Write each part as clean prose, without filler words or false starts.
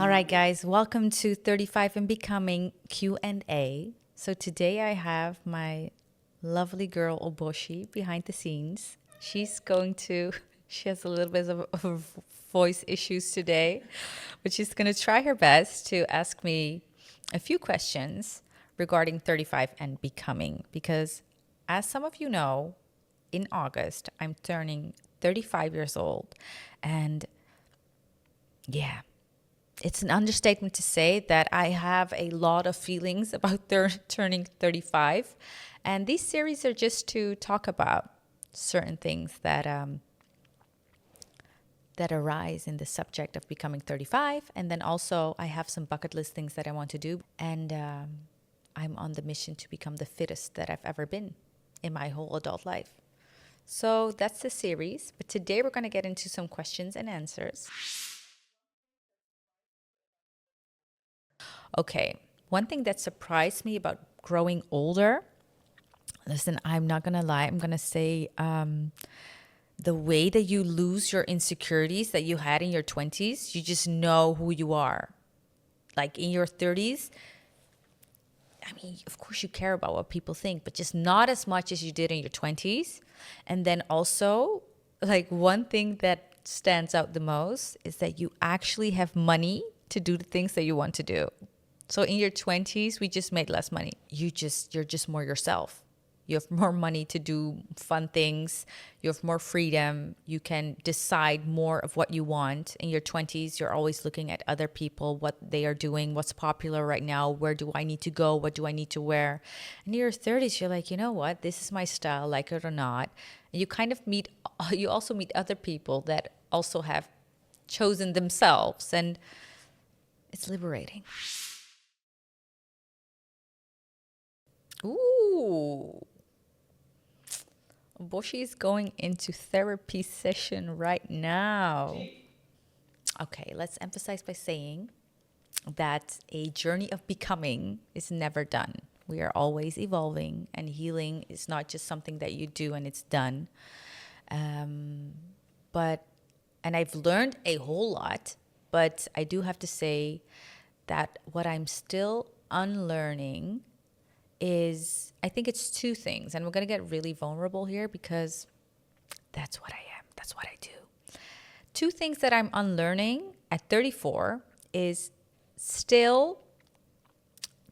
All right, guys, welcome to 35 and Becoming Q&A. So today I have my lovely girl Oboshi behind the scenes. She has a little bit of voice issues today, but she's going to try her best to ask me a few questions regarding 35 and becoming. Because as some of you know, in August, I'm turning 35 years old. And yeah, it's an understatement to say that I have a lot of feelings about turning 35. And these series are just to talk about certain things that arise in the subject of becoming 35. And then also I have some bucket list things that I want to do. And I'm on the mission to become the fittest that I've ever been in my whole adult life. So that's the series. But today we're going to get into some questions and answers. Okay, one thing that surprised me about growing older, listen, I'm not going to lie, I'm going to say the way that you lose your insecurities that you had in your 20s, you just know who you are. Like in your 30s, I mean, of course you care about what people think, but just not as much as you did in your 20s. And then also, like one thing that stands out the most is that you actually have money to do the things that you want to do. So in your 20s, we just made less money. You're just more yourself. You have more money to do fun things. You have more freedom. You can decide more of what you want. In your 20s, you're always looking at other people, what they are doing, what's popular right now, where do I need to go, what do I need to wear. And in your 30s, you're like, you know what, this is my style, like it or not. And you also meet other people that also have chosen themselves, and it's liberating. Ooh. Boshi is going into therapy session right now. Okay, let's emphasize by saying that a journey of becoming is never done. We are always evolving, and healing is not just something that you do and it's done. And I've learned a whole lot, but I do have to say that what I'm still unlearning is, I think it's two things, and we're going to get really vulnerable here because that's what I am. That's what I do. Two things that I'm unlearning at 34 is still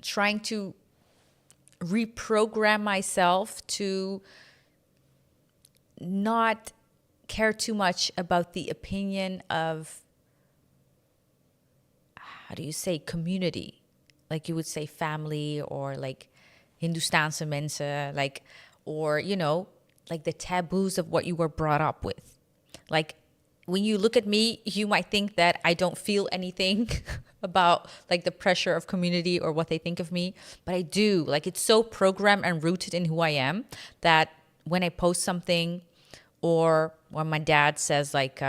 trying to reprogram myself to not care too much about the opinion of, how do you say, community? Like you would say family, or like Hindustaanse mensen, like, or, like the taboos of what you were brought up with. Like when you look at me, you might think that I don't feel anything about like the pressure of community or what they think of me, but I do. Like it's so programmed and rooted in who I am that when I post something, or when my dad says like,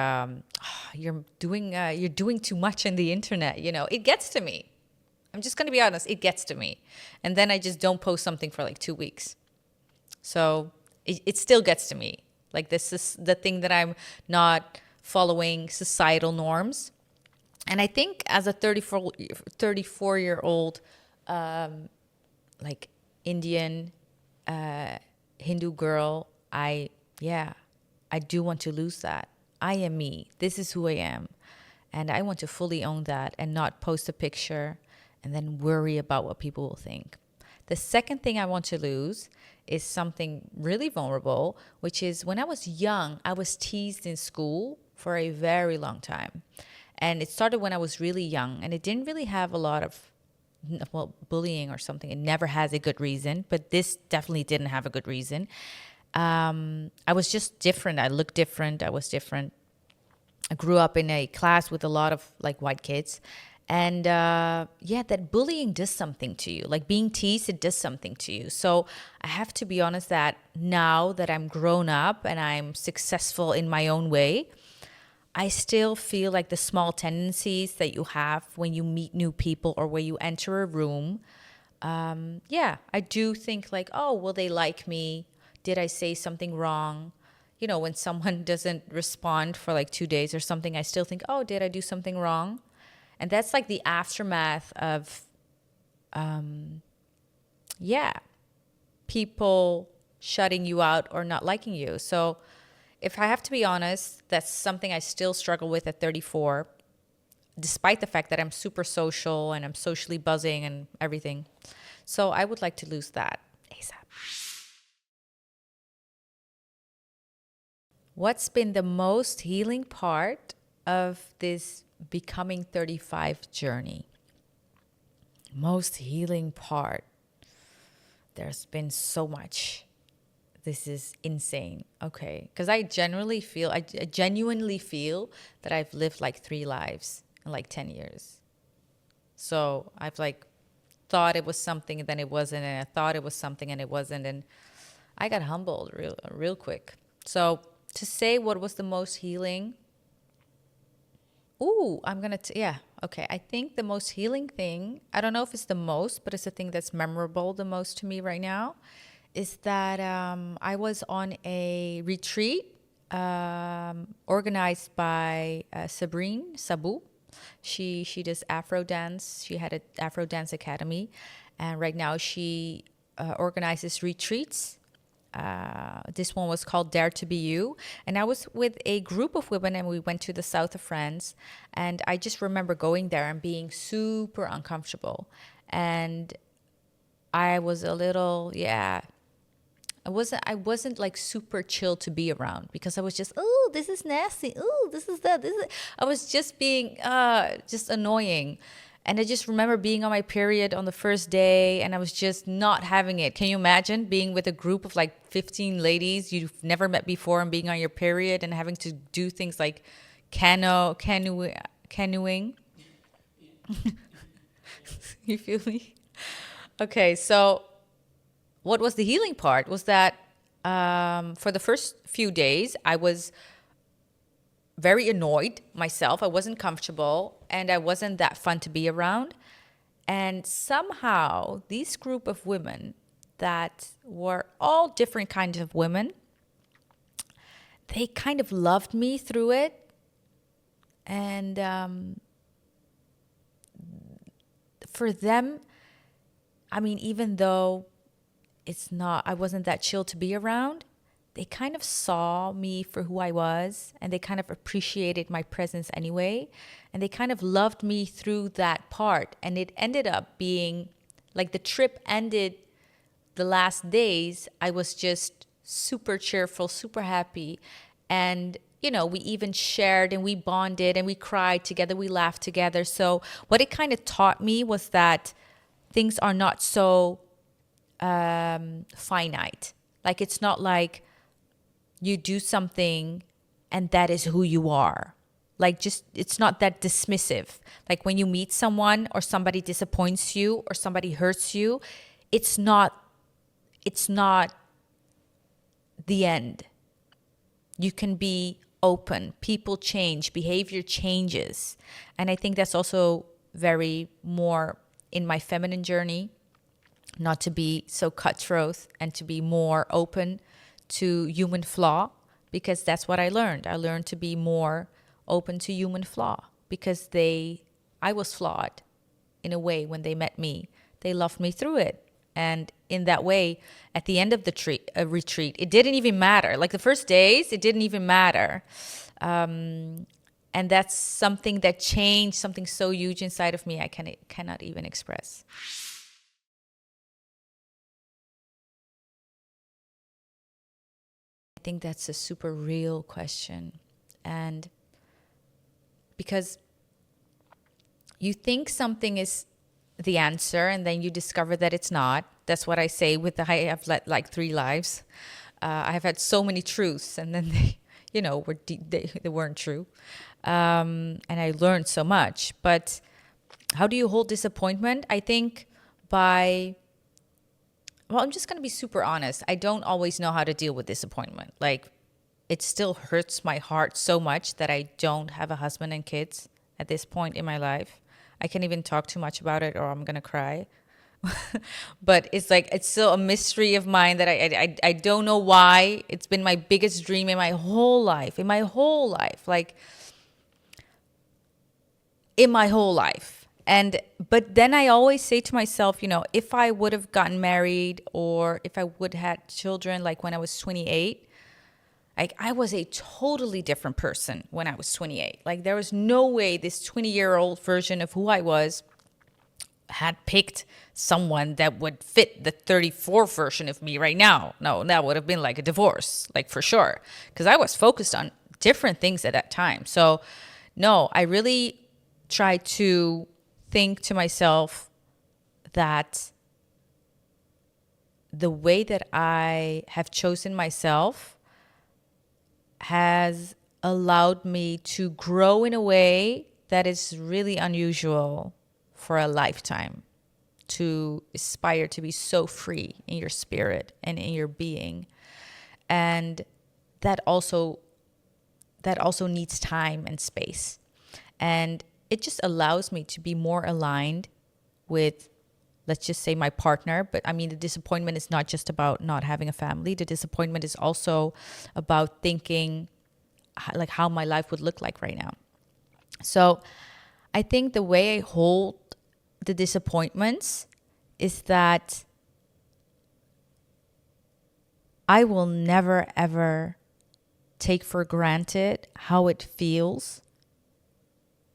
you're doing too much on the internet, it gets to me. I'm just going to be honest, it gets to me. And then I just don't post something for like 2 weeks. So it still gets to me. Like this is the thing that I'm not following societal norms. And I think as a 34-year-old, like Indian, Hindu girl, I do want to lose that. I am me. This is who I am. And I want to fully own that and not post a picture and then worry about what people will think. The second thing I want to lose is something really vulnerable, which is when I was young, I was teased in school for a very long time. And it started when I was really young, and it didn't really have a lot of, bullying or something. It never has a good reason, but this definitely didn't have a good reason. I was just different. I looked different. I was different. I grew up in a class with a lot of like white kids. And that bullying does something to you. Like being teased, it does something to you. So I have to be honest that now that I'm grown up and I'm successful in my own way, I still feel like the small tendencies that you have when you meet new people or when you enter a room. I do think like, oh, will they like me? Did I say something wrong? When someone doesn't respond for like 2 days or something, I still think, oh, did I do something wrong? And that's like the aftermath of, yeah, people shutting you out or not liking you. So if I have to be honest, that's something I still struggle with at 34, despite the fact that I'm super social and I'm socially buzzing and everything. So I would like to lose that ASAP. What's been the most healing part of this becoming 35 journey? Most healing part. There's been so much. This is insane. Okay. Because I genuinely feel that I've lived like 3 lives in like 10 years. So I've like thought it was something and then it wasn't. And I thought it was something and it wasn't. And I got humbled real quick. So to say what was the most healing. Ooh, yeah. Okay. I think the most healing thing, I don't know if it's the most, but it's the thing that's memorable the most to me right now, is that I was on a retreat organized by Sabu. She does Afro dance. She had an Afro dance academy, and right now she organizes retreats. This one was called Dare to Be You. And I was with a group of women and we went to the south of France. And I just remember going there and being super uncomfortable. And I was a little, yeah. I wasn't like super chill to be around because I was just, oh, this is nasty. Oh, this is that. I was just being just annoying. And I just remember being on my period on the first day and I was just not having it. Can you imagine being with a group of like 15 ladies you've never met before and being on your period and having to do things like canoeing? You feel me? Okay, so what was the healing part was that for the first few days, I was very annoyed myself. I wasn't comfortable and I wasn't that fun to be around. And somehow, this group of women that were all different kinds of women, they kind of loved me through it. And for them, I mean, even though I wasn't that chill to be around, they kind of saw me for who I was and they kind of appreciated my presence anyway. And they kind of loved me through that part. And it ended up being like the trip ended the last days. I was just super cheerful, super happy. And, we even shared and we bonded and we cried together. We laughed together. So what it kind of taught me was that things are not so finite. Like it's not like you do something and that is who you are. Like just it's not that dismissive. Like when you meet someone or somebody disappoints you or somebody hurts you, it's not the end. You can be open. People change, behavior changes. And I think that's also very more in my feminine journey, not to be so cutthroat and to be more open to human flaw, because that's what I learned. I learned to be more open to human flaw because I was flawed in a way when they met me. They loved me through it. And in that way, at the end of the retreat, it didn't even matter. Like the first days, it didn't even matter. And that's something that changed something so huge inside of me I cannot even express. I think that's a super real question. And because you think something is the answer and then you discover that it's not. That's what I say with I have led like 3 lives. I have had so many truths and then they weren't true. And I learned so much. But how do you hold disappointment? I think I'm just going to be super honest. I don't always know how to deal with disappointment. Like, it still hurts my heart so much that I don't have a husband and kids at this point in my life. I can't even talk too much about it or I'm going to cry. But it's like, it's still a mystery of mine that I don't know why. It's been my biggest dream in my whole life. Like, in my whole life. But then I always say to myself, if I would have gotten married or if I would have had children like when I was 28, like I was a totally different person when I was 28. Like there was no way this 20-year-old version of who I was had picked someone that would fit the 34 version of me right now. No, that would have been like a divorce, like for sure. Because I was focused on different things at that time. So no, I really try to think to myself that the way that I have chosen myself has allowed me to grow in a way that is really unusual for a lifetime, to aspire to be so free in your spirit and in your being. And that also needs time and space. And it just allows me to be more aligned with, let's just say, my partner. But I mean, the disappointment is not just about not having a family. The disappointment is also about thinking like how my life would look like right now. So I think the way I hold the disappointments is that I will never, ever take for granted how it feels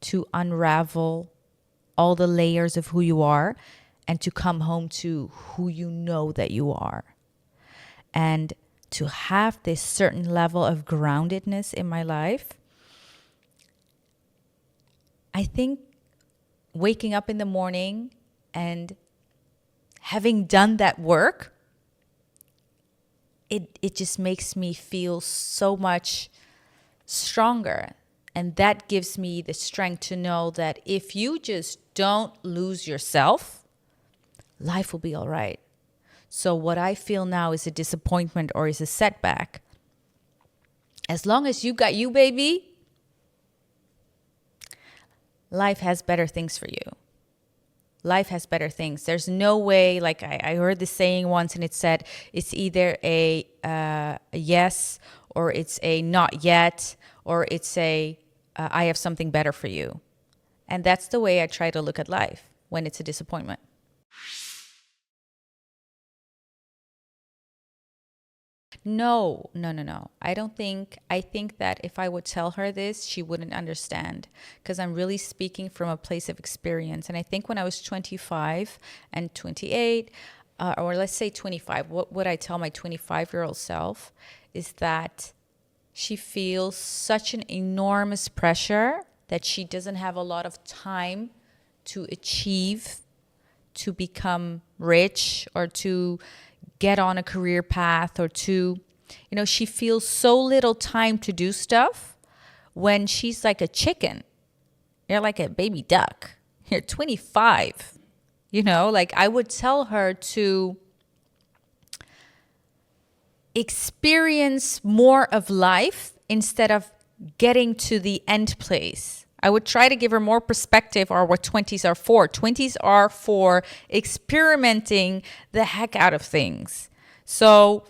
to unravel all the layers of who you are and to come home to who you know that you are. And to have this certain level of groundedness in my life, I think waking up in the morning and having done that work, it just makes me feel so much stronger. And that gives me the strength to know that if you just don't lose yourself, life will be all right. So what I feel now is a disappointment or is a setback. As long as you got you, baby, life has better things for you. Life has better things. There's no way, like I heard this saying once and it said, it's either a yes or it's a not yet or it's a I have something better for you. And that's the way I try to look at life when it's a disappointment. No. I think that if I would tell her this, she wouldn't understand because I'm really speaking from a place of experience. And I think when I was 25 and 28, or let's say 25, what would I tell my 25-year-old self is that she feels such an enormous pressure that she doesn't have a lot of time to achieve, to become rich, or to get on a career path, or to, she feels so little time to do stuff when she's like a chicken. You're like a baby duck. You're 25. Like I would tell her to experience more of life instead of getting to the end place. I would try to give her more perspective on what 20s are for. 20s are for experimenting the heck out of things. So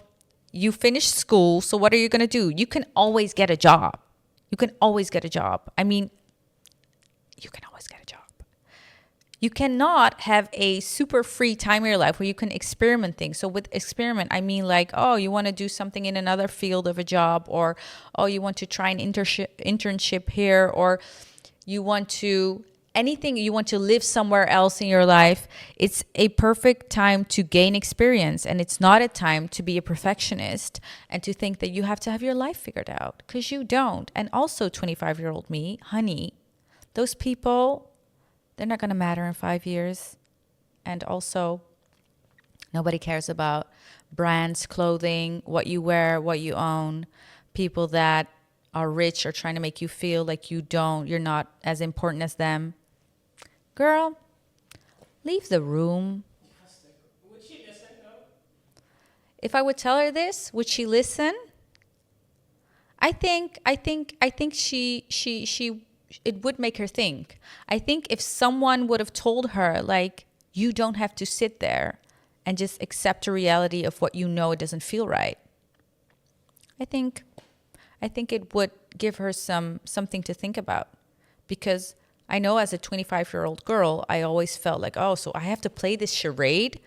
you finish school. So what are you going to do? You can always get a job. You can always get a job. I mean, you can always get a job. You cannot have a super free time in your life where you can experiment things. So with experiment, I mean like, oh, you want to do something in another field of a job, or, oh, you want to try an internship here, or you want to, anything, you want to live somewhere else in your life. It's a perfect time to gain experience. And it's not a time to be a perfectionist and to think that you have to have your life figured out, because you don't. And also 25-year-old me, honey, those people, they're not going to matter in 5 years. And also, nobody cares about brands, clothing, what you wear, what you own. People that are rich are trying to make you feel like you're not as important as them. Girl, leave the room. Would she listen though? If I would tell her this, would she listen? I think she it would make her think. I think if someone would have told her, like, you don't have to sit there and just accept the reality of what it doesn't feel right. I think it would give her something to think about, because I know as a 25-year-old girl, I always felt like, oh, so I have to play this charade.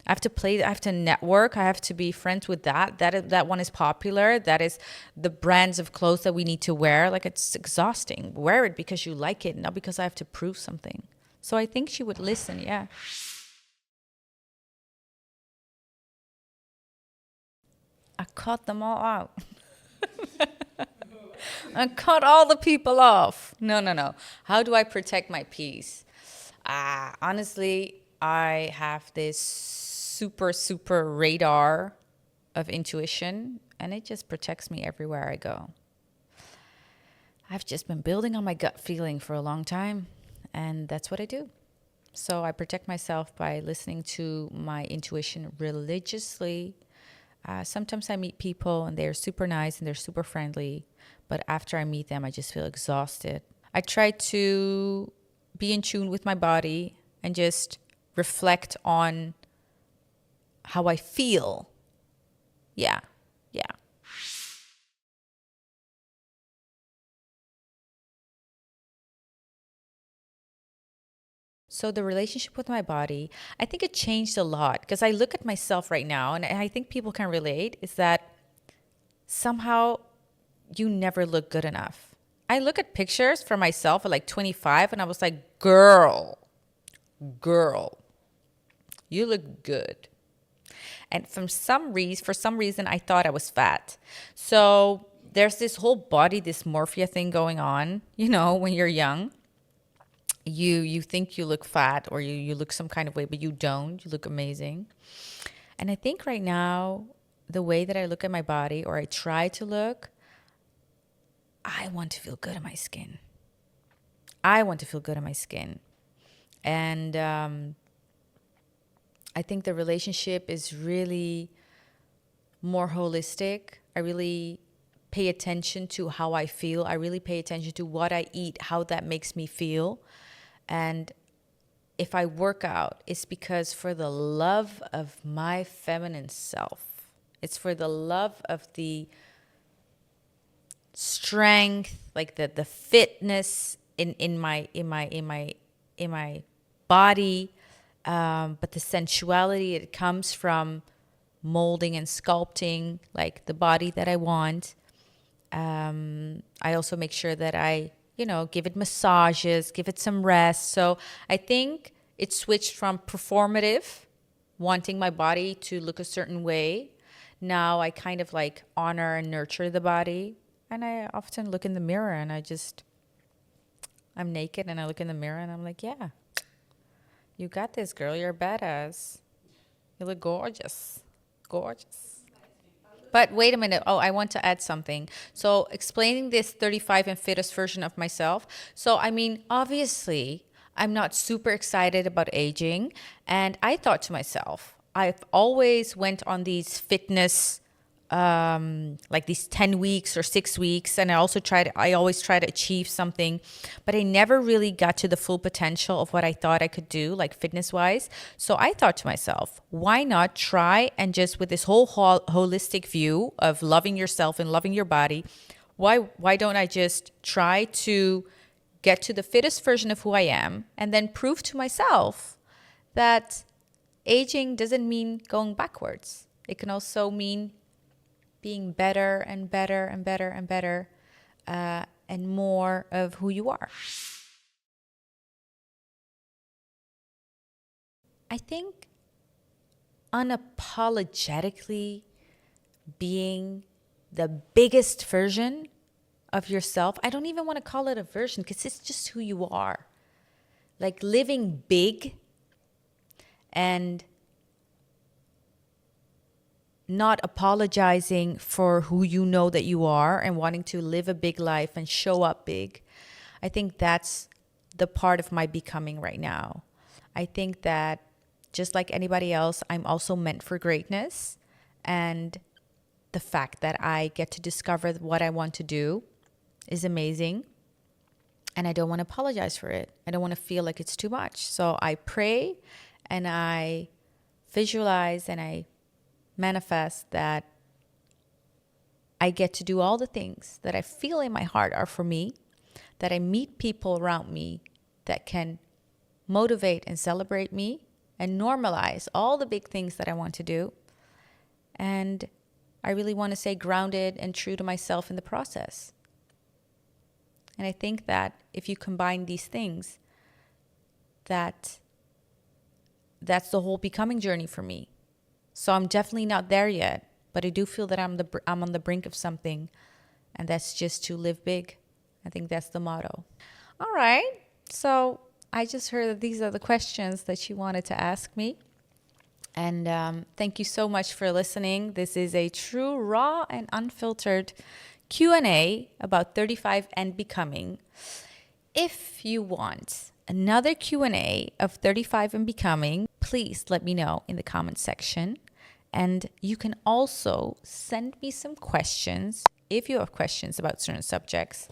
I have to network. I have to be friends with that one is popular. That is the brands of clothes that we need to wear. Like, it's exhausting. Wear it because you like it, not because I have to prove something. So I think she would listen. Yeah. I cut them all out. I cut all the people off. No, no, no. How do I protect my peace? Honestly, I have this super radar of intuition, and it just protects me everywhere I go. I've just been building on my gut feeling for a long time, and that's what I do. So I protect myself by listening to my intuition religiously. Sometimes I meet people and they're super nice and they're super friendly, but after I meet them, I just feel exhausted. I try to be in tune with my body and just reflect on how I feel. Yeah, yeah. So the relationship with my body, I think it changed a lot because I look at myself right now, and I think people can relate, is that somehow you never look good enough. I look at pictures for myself at like 25 and I was like, girl, you look good. And for some reason, I thought I was fat. So there's this whole body dysmorphia thing going on, when you're young. You think you look fat or you look some kind of way, but you don't. You look amazing. And I think right now, the way that I look at my body, or I try to look, I want to feel good in my skin. I want to feel good in my skin. And I think the relationship is really more holistic. I really pay attention to how I feel. I really pay attention to what I eat, how that makes me feel. And if I work out, it's because for the love of my feminine self. It's for the love of the strength, like the fitness in my body, but the sensuality that comes from molding and sculpting like the body that I want. I also make sure that I, give it massages, give it some rest. So I think it switched from performative, wanting my body to look a certain way. Now I kind of like honor and nurture the body. And I often look in the mirror and I'm naked and I look in the mirror and I'm like, yeah, you got this, girl. You're a badass. You look gorgeous. Gorgeous. But wait a minute. Oh, I want to add something. So, explaining this 35 and fittest version of myself. So, I mean, obviously, I'm not super excited about aging. And I thought to myself, I've always went on these fitness, like these 10 weeks or 6 weeks. And I always try to achieve something, but I never really got to the full potential of what I thought I could do, like fitness wise. So I thought to myself, why not try and just with this whole holistic view of loving yourself and loving your body, why don't I just try to get to the fittest version of who I am and then prove to myself that aging doesn't mean going backwards. It can also mean being better and better and better and better, and more of who you are. I think unapologetically being the biggest version of yourself. I don't even want to call it a version because it's just who you are. Like living big and not apologizing for who you know that you are and wanting to live a big life and show up big. I think that's the part of my becoming right now. I think that just like anybody else, I'm also meant for greatness. And the fact that I get to discover what I want to do is amazing. And I don't want to apologize for it. I don't want to feel like it's too much. So I pray and I visualize and I manifest that I get to do all the things that I feel in my heart are for me, that I meet people around me that can motivate and celebrate me and normalize all the big things that I want to do. And I really want to stay grounded and true to myself in the process. And I think that if you combine these things, that's the whole becoming journey for me. So I'm definitely not there yet, but I do feel that I'm on the brink of something, and that's just to live big. I think that's the motto. All right. So I just heard that these are the questions that you wanted to ask me. And thank you so much for listening. This is a true, raw, and unfiltered Q&A about 35 and becoming. If you want another Q&A of 35 and becoming, please let me know in the comment section. And you can also send me some questions if you have questions about certain subjects.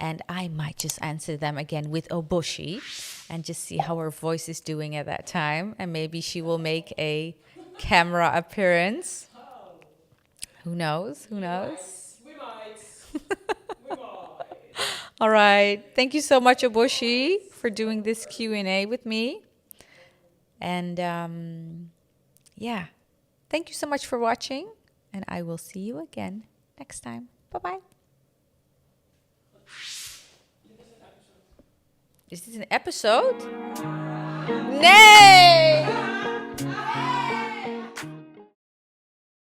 And I might just answer them again with Oboshi and just see how her voice is doing at that time. And maybe she will make a camera appearance. Who knows? Who knows? We might. We might. All right. Thank you so much, Oboshi, for doing this Q&A with me. And yeah, thank you so much for watching. And I will see you again next time. Bye-bye. Is this an episode? Nay!